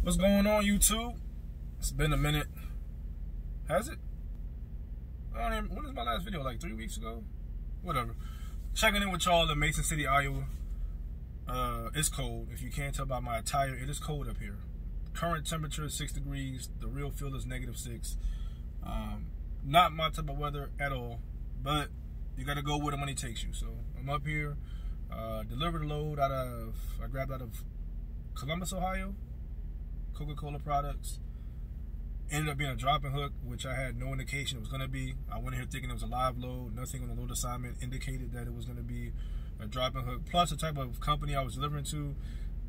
What's going on, YouTube? It's been a minute. Has it? When was my last video? Like 3 weeks ago? Whatever. Checking in with y'all in Mason City, Iowa. It's cold. If you can't tell by my attire, it is cold up here. Current temperature is 6 degrees. The real feel is -6. Not my type of weather at all. But you got to go where the money takes you. So I'm up here. Delivered a load I grabbed out of Columbus, Ohio. Coca-Cola products. Ended up being a drop and hook, which I had no indication it was going to be. I went in here thinking it was a live load. Nothing on the load assignment indicated that it was going to be a drop and hook. Plus, the type of company I was delivering to,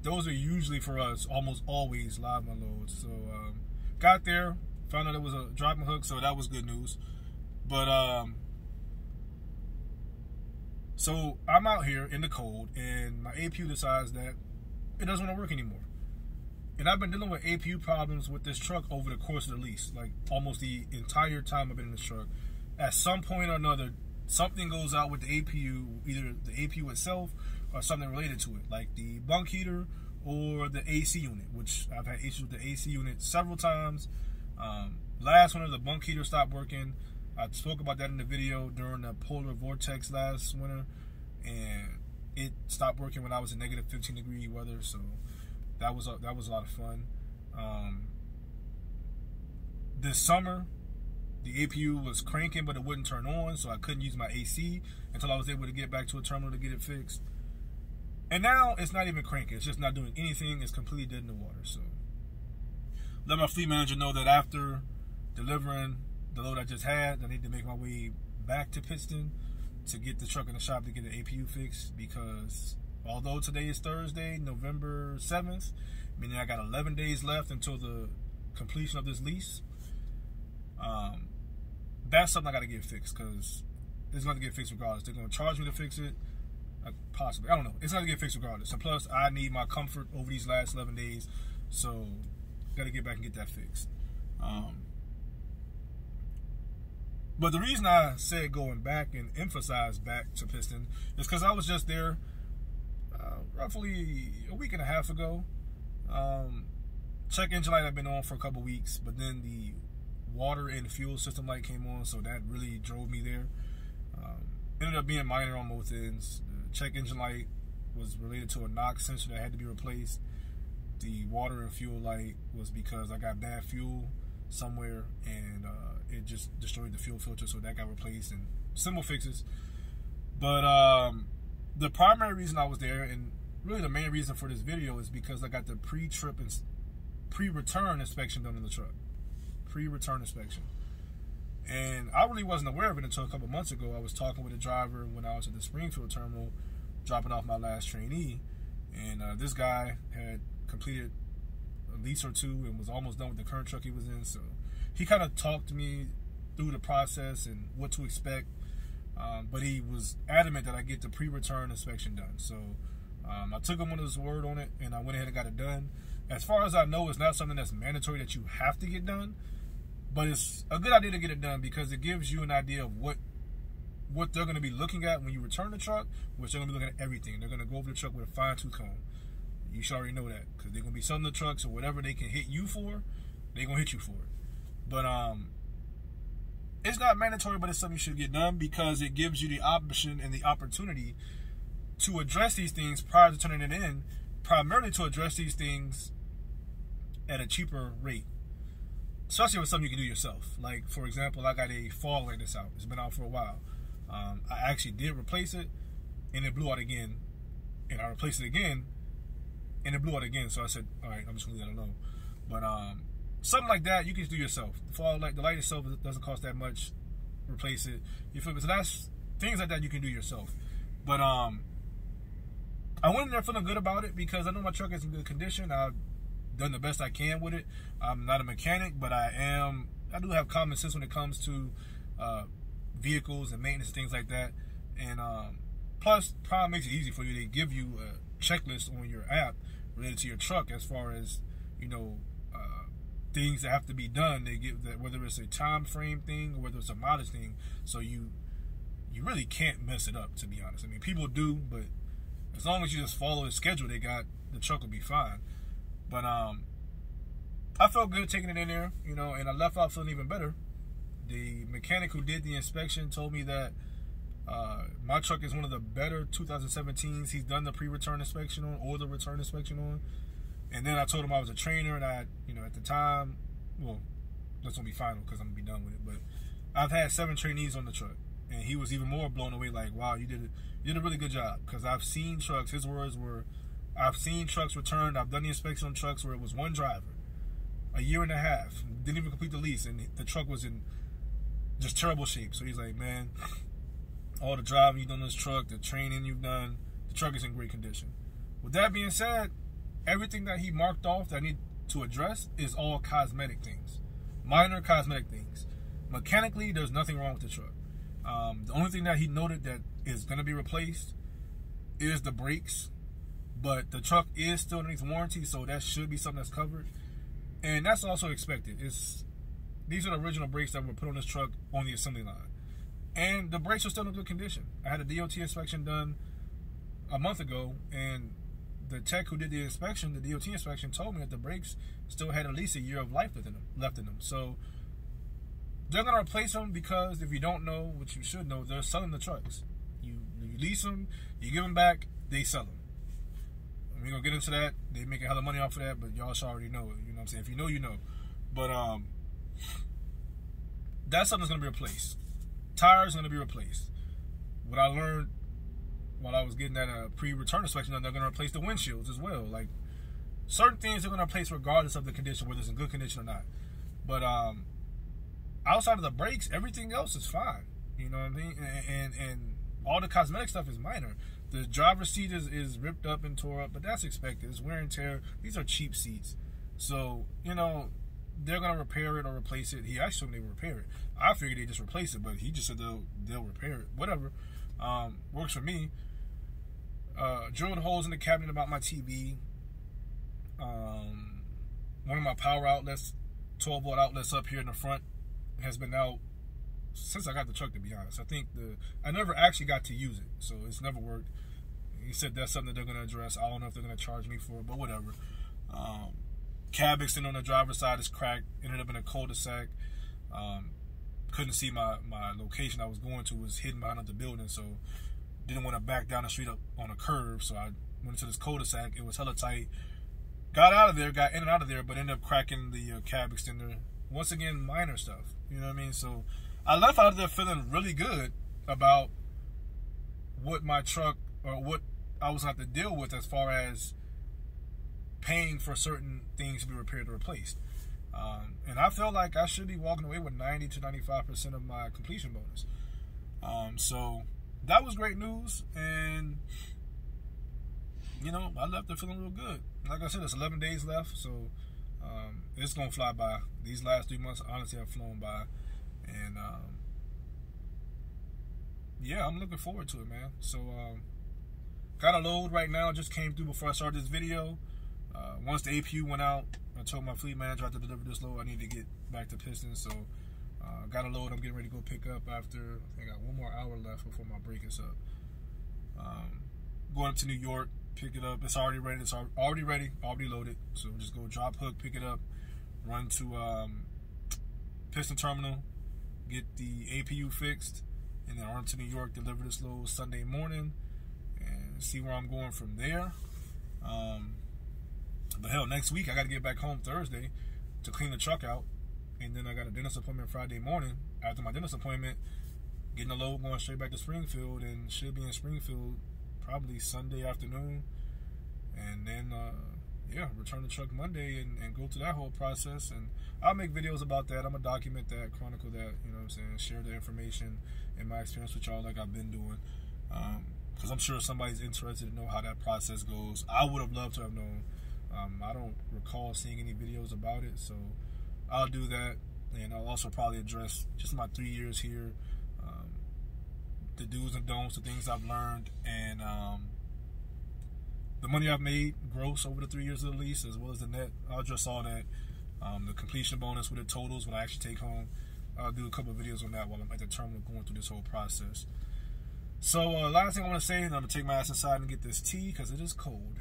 those are usually for us almost always live unloads. So, got there, found out it was a drop and hook, so that was good news. But, so I'm out here in the cold, and my APU decides that it doesn't want to work anymore. And I've been dealing with APU problems with this truck over the course of the lease, like almost the entire time I've been in this truck. At some point or another, something goes out with the APU, either the APU itself or something related to it, like the bunk heater or the AC unit, which I've had issues with the AC unit several times. Last winter, the bunk heater stopped working. I spoke about that in the video during the polar vortex last winter, and it stopped working when I was in -15-degree weather, so that was a lot of fun. This summer, the APU was cranking, but it wouldn't turn on, so I couldn't use my AC until I was able to get back to a terminal to get it fixed. And now it's not even cranking; it's just not doing anything. It's completely dead in the water. So let my fleet manager know that after delivering the load I just had, I need to make my way back to Pittston to get the truck in the shop to get the APU fixed, because although today is Thursday, November 7th, meaning I got 11 days left until the completion of this lease, that's something I got to get fixed, because it's going to get fixed regardless. They're going to charge me to fix it, possibly. I don't know. It's going to get fixed regardless. And plus, I need my comfort over these last 11 days, so got to get back and get that fixed. But the reason I said going back and emphasize back to Pittston is because I was just there roughly a week and a half ago. Check engine light had been on for a couple weeks, but then the water and fuel system light came on, so that really drove me there. Ended up being minor on both ends. The check engine light was related to a NOx sensor that had to be replaced. The water and fuel light was because I got bad fuel somewhere, and it just destroyed the fuel filter, so that got replaced, and simple fixes. But the primary reason I was there, and really the main reason for this video, is because I got the pre-trip and pre-return inspection done on the truck. Pre-return inspection. And I really wasn't aware of it until a couple months ago. I was talking with a driver when I was at the Springfield terminal, dropping off my last trainee, and this guy had completed a lease or two and was almost done with the current truck he was in. So he kind of talked to me through the process and what to expect. But he was adamant that I get the pre-return inspection done. So I took him on his word on it, and I went ahead and got it done. As far as I know, it's not something that's mandatory that you have to get done, but it's a good idea to get it done because it gives you an idea of what they're going to be looking at when you return the truck, which they're going to be looking at everything. They're going to go over the truck with a fine-tooth comb. You should already know that, because they're going to be selling the trucks, or whatever they can hit you for, they're going to hit you for it. But it's not mandatory, but it's something you should get done because it gives you the option and the opportunity to address these things prior to turning it in, primarily to address these things at a cheaper rate, especially with something you can do yourself. Like, for example, I got a fog light that's out. It's been out for a while. I actually did replace it, and it blew out again, and I replaced it again, and it blew out again. So I said, all right, I'm just gonna leave that alone. But something like that you can do yourself. The fog light, the light itself doesn't cost that much. Replace it. You feel me? So that's things like that you can do yourself. But I went in there feeling good about it because I know my truck is in good condition. I've done the best I can with it. I'm not a mechanic, but I do have common sense when it comes to vehicles and maintenance and things like that. And plus, Prime makes it easy for you. They give you a checklist on your app related to your truck as far as, you know, things that have to be done. They give that, whether it's a time frame thing or whether it's a mileage thing, so you really can't mess it up, to be honest. I mean, people do, but as long as you just follow the schedule they got, the truck will be fine. But I felt good taking it in there, you know, and I left out feeling even better. The mechanic who did the inspection told me that my truck is one of the better 2017s he's done the pre-return inspection on or the return inspection on. And then I told him I was a trainer, and I, you know, at the time, well, that's gonna be final because I'm gonna be done with it. But I've had 7 trainees on the truck, and he was even more blown away. Like, wow, you did a really good job. Because I've seen trucks. His words were, I've seen trucks returned. I've done the inspection on trucks where it was one driver, a year and a half, didn't even complete the lease, and the truck was in just terrible shape. So he's like, man, all the driving you've done on this truck, the training you've done, the truck is in great condition. With that being said, everything that he marked off that I need to address is all cosmetic things. Minor cosmetic things. Mechanically, there's nothing wrong with the truck. The only thing that he noted that is going to be replaced is the brakes. But the truck is still underneath warranty, so that should be something that's covered. And that's also expected. These are the original brakes that were put on this truck on the assembly line. And the brakes are still in good condition. I had a DOT inspection done a month ago, and the tech who did the inspection, the DOT inspection, told me that the brakes still had at least a year of life left in them. So they're going to replace them because if you don't know, which you should know, they're selling the trucks. You lease them, you give them back, they sell them. We're going to get into that. They make a hell of money off of that, but y'all should already know it. You know what I'm saying? If you know, you know. But that's something that's going to be replaced. Tires are going to be replaced. What I learned while I was getting that pre-return inspection done, they're going to replace the windshields as well. Like, certain things they're going to replace regardless of the condition, whether it's in good condition or not. But outside of the brakes, everything else is fine. You know what I mean? And all the cosmetic stuff is minor. The driver's seat is ripped up and tore up, but that's expected. It's wear and tear. These are cheap seats. So, you know, they're going to repair it or replace it. He actually told me they would repair it. I figured they just replace it, but he just said they'll repair it. Whatever. Works for me. Drilled holes in the cabinet about my TV. One of my power outlets, 12-volt outlets up here in the front, has been out since I got the truck, to be honest. I never actually got to use it, so it's never worked. He said that's something that they're going to address. I don't know if they're going to charge me for it, but whatever. Cab extender on the driver's side is cracked. Ended up in a cul-de-sac. Couldn't see my location I was going to. Was hidden behind the building, so didn't want to back down the street up on a curve. So I went into this cul-de-sac. It was hella tight. Got out of there, got in and out of there, but ended up cracking the cab extender. Once again, minor stuff. You know what I mean? So I left out of there feeling really good about what my truck, or what I was going to have to deal with as far as paying for certain things to be repaired or replaced. And I felt like I should be walking away with 90 to 95% of my completion bonus. So that was great news. And, you know, I left there feeling real good. Like I said, it's 11 days left. So it's going to fly by. These last 3 months, honestly, have flown by. And, yeah, I'm looking forward to it, man. So, got a load right now. Just came through before I started this video. Once the APU went out, I told my fleet manager I had to deliver this load. I need to get back to Pistons. So, got a load I'm getting ready to go pick up after. I got 1 more hour left before my break is up. Going up to New York, pick it up. It's already ready. It's already ready. Already loaded. So, just go drop hook, pick it up, run to Piston Terminal, get the APU fixed, and then run to New York, deliver this load Sunday morning, and see where I'm going from there. But hell, next week I got to get back home Thursday to clean the truck out, and then I got a dentist appointment Friday morning. After my dentist appointment, getting the load, going straight back to Springfield, and should be in Springfield probably Sunday afternoon, and then yeah, return the truck Monday and go through that whole process. And I'll make videos about that. I'm gonna document that, chronicle that, you know what I'm saying, share the information and my experience with y'all like I've been doing, because I'm sure somebody's interested to know how that process goes. I would have loved to have known. I don't recall seeing any videos about it, so I'll do that. And I'll also probably address just my 3 years here, the do's and don'ts, the things I've learned, and the money I've made gross over the 3 years of the lease, as well as the net. I'll address all that. The completion bonus with the totals when I actually take home. I'll do a couple of videos on that while I'm at the terminal going through this whole process. So last thing I want to say is I'm going to take my ass inside and get this tea because it is cold.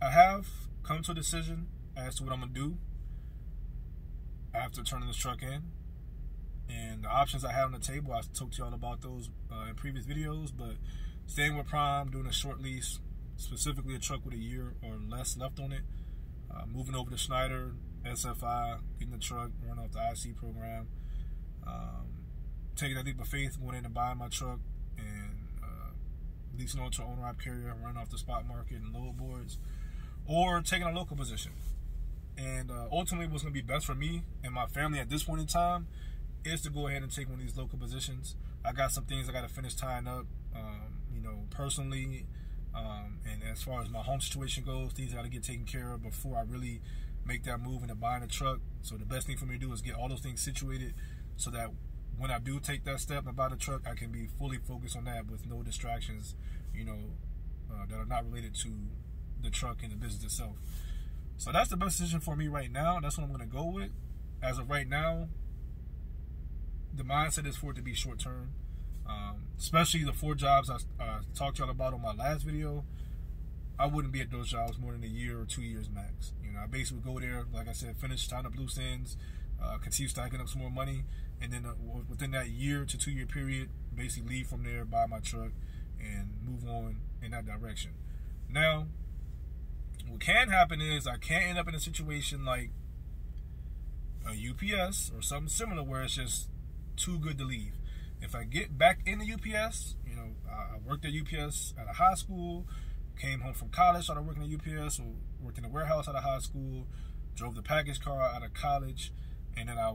I have come to a decision as to what I'm gonna do after turning this truck in. And the options I have on the table, I talked to y'all about those in previous videos, but staying with Prime, doing a short lease, specifically a truck with a year or less left on it, moving over to Schneider, SFI, getting the truck, running off the IC program, taking that leap of faith, going in and buying my truck, and leasing on to an owner-op carrier, running off the spot market and load boards, or taking a local position. And ultimately what's going to be best for me and my family at this point in time is to go ahead and take one of these local positions. I got some things I got to finish tying up, personally, and as far as my home situation goes, things got to get taken care of before I really make that move into buying a truck. So the best thing for me to do is get all those things situated so that when I do take that step and buy the truck, I can be fully focused on that with no distractions, that are not related to the truck and the business itself. So that's the best decision for me right now. That's what I'm going to go with. As of right now, the mindset is for it to be short term, especially the 4 jobs I talked to y'all about on my last video. I wouldn't be at those jobs more than a year or 2 years max. I basically would go there, like I said, finish tying up loose ends, continue stacking up some more money, and then within that year to 2 year period, basically leave from there, buy my truck, and move on in that direction. Now, what can happen is I can end up in a situation like a UPS or something similar where it's just too good to leave. If I get back into UPS, I worked at UPS at a high school, came home from college, started working at UPS, or worked in a warehouse out of high school, drove the package car out of college, and then I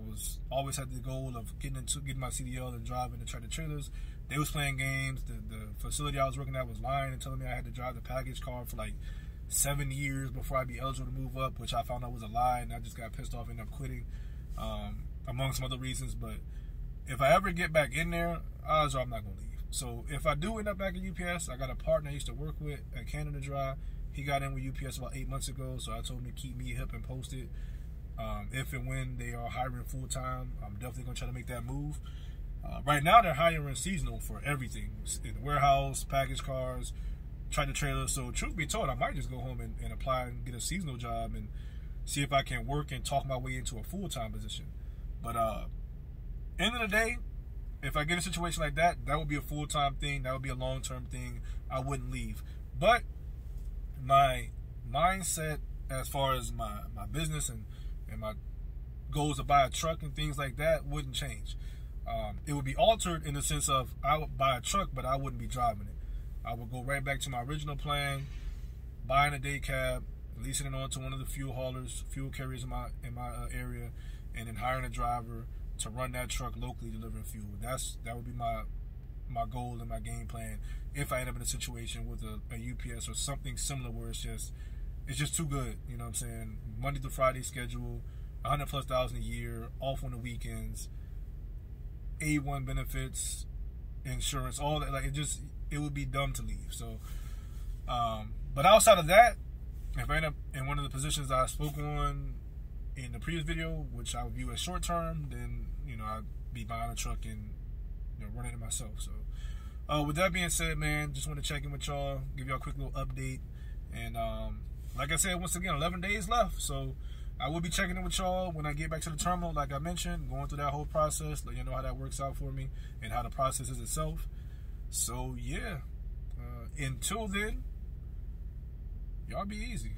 always had the goal of getting my CDL and driving the tractor trailers. They was playing games. The facility I was working at was lying and telling me I had to drive the package car for like 7 years before I'd be eligible to move up, which I found out was a lie, and I just got pissed off and ended up quitting, among some other reasons. But if I ever get back in there, odds are I'm not going to leave. So if I do end up back at UPS, I got a partner I used to work with at Canada Dry. He got in with UPS about 8 months ago, so I told him to keep me hip and posted. If and when they are hiring full-time, I'm definitely going to try to make that move. Right now, they're hiring seasonal for everything. In the warehouse, package cars, tractor trailers. So truth be told, I might just go home and apply and get a seasonal job and see if I can work and talk my way into a full-time position. But end of the day, if I get a situation like that, that would be a full-time thing. That would be a long-term thing. I wouldn't leave. But my mindset as far as my business and my goals to buy a truck and things like that wouldn't change. It would be altered in the sense of I would buy a truck, but I wouldn't be driving it. I would go right back to my original plan, buying a day cab, leasing it on to one of the fuel carriers in my area, and then hiring a driver to run that truck locally, delivering fuel. That would be my goal and my game plan if I end up in a situation with a UPS or something similar where it's just too good. You know what I'm saying? Monday through Friday schedule, $100,000+ a year, off on the weekends, A1 benefits, insurance, all that. Like it would be dumb to leave. So, but outside of that, if I end up in one of the positions I spoke on in the previous video, which I would view as short term, then I'd be buying a truck and running it myself. So, with that being said, man, just want to check in with y'all, give y'all a quick little update, and like I said, once again, 11 days left. So I will be checking in with y'all when I get back to the terminal, like I mentioned, going through that whole process, let you know how that works out for me and how the process is itself. So yeah, until then, y'all be easy.